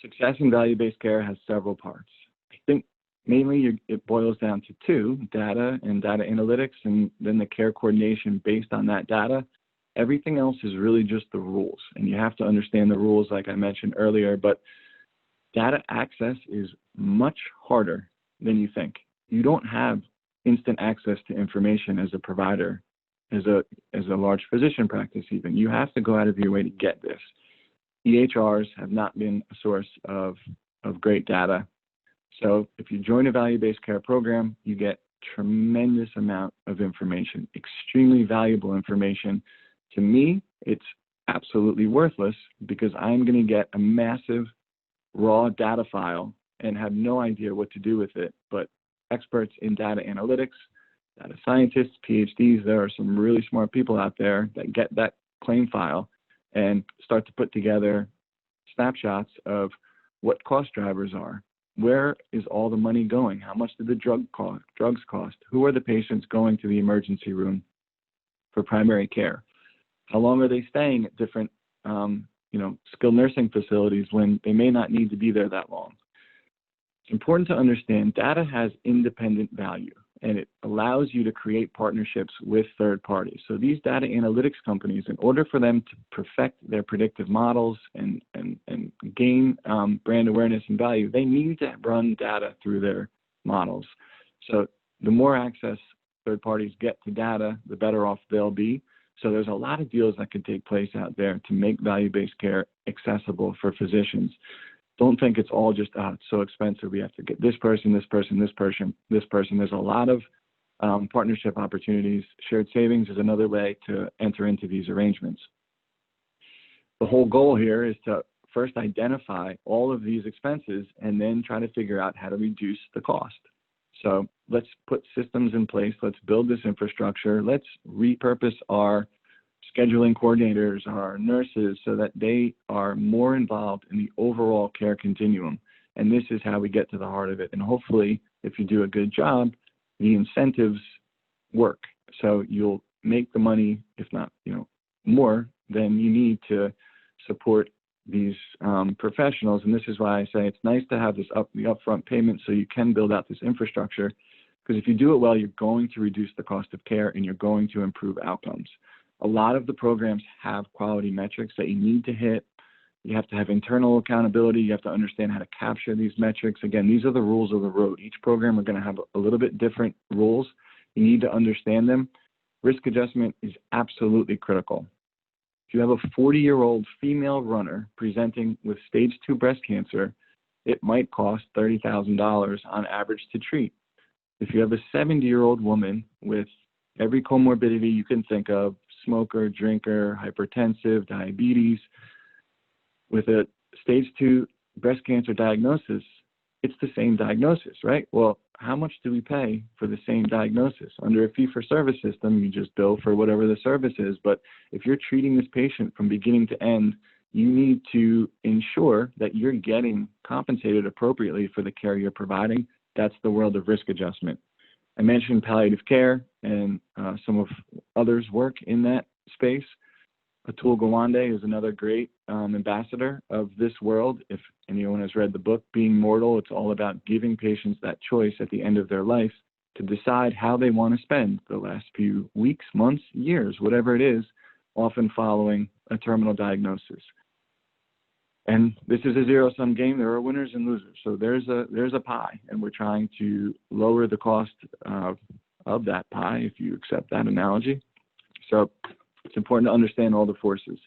Success in value-based care has several parts. I think mainly it boils down to two: data and data analytics, and then the care coordination based on that data. Everything else is really just the rules, and you have to understand the rules like I mentioned earlier, but data access is much harder than you think. You don't have instant access to information as a provider, as a large physician practice even. You have to go out of your way to get this. EHRs have not been a source of great data. So if you join a value-based care program, you get tremendous amount of information, extremely valuable information. To me, it's absolutely worthless because I'm going to get a massive raw data file and have no idea what to do with it. But experts in data analytics, data scientists, PhDs, there are some really smart people out there that get that claim file and start to put together snapshots of what cost drivers are. Where is all the money going? How much did the drugs cost? Who are the patients going to the emergency room for primary care? How long are they staying at different skilled nursing facilities when they may not need to be there that long? It's important to understand data has independent value, and it allows you to create partnerships with third parties. So these data analytics companies, in order for them to perfect their predictive models and gain brand awareness and value, they need to run data through their models. So the more access third parties get to data, the better off they'll be. So there's a lot of deals that could take place out there to make value-based care accessible for physicians. Don't think it's all just, it's so expensive, we have to get this person, this person, this person, this person. There's a lot of partnership opportunities. Shared savings is another way to enter into these arrangements. The whole goal here is to first identify all of these expenses and then try to figure out how to reduce the cost. So let's put systems in place. Let's build this infrastructure. Let's repurpose our scheduling coordinators, our nurses, so that they are more involved in the overall care continuum. And this is how we get to the heart of it. And hopefully, if you do a good job, the incentives work. So you'll make the money, if not, more than you need to support these professionals. And this is why I say it's nice to have the upfront payment so you can build out this infrastructure, because if you do it well, you're going to reduce the cost of care and you're going to improve outcomes. A lot of the programs have quality metrics that you need to hit. You have to have internal accountability. You have to understand how to capture these metrics. Again, these are the rules of the road. Each program are going to have a little bit different rules. You need to understand them. Risk adjustment is absolutely critical. If you have a 40-year-old female runner presenting with stage 2 breast cancer, it might cost $30,000 on average to treat. If you have a 70-year-old woman with every comorbidity you can think of, smoker, drinker, hypertensive, diabetes, with a stage 2 breast cancer diagnosis, it's the same diagnosis, right? Well, how much do we pay for the same diagnosis? Under a fee-for-service system, you just bill for whatever the service is. But if you're treating this patient from beginning to end, you need to ensure that you're getting compensated appropriately for the care you're providing. That's the world of risk adjustment. I mentioned palliative care, and some of others work in that space. Atul Gawande is another great ambassador of this world. If anyone has read the book, Being Mortal, it's all about giving patients that choice at the end of their life to decide how they want to spend the last few weeks, months, years, whatever it is, often following a terminal diagnosis. And this is a zero-sum game. There are winners and losers. So there's a pie, and we're trying to lower the cost of that pie, if you accept that analogy. So it's important to understand all the forces.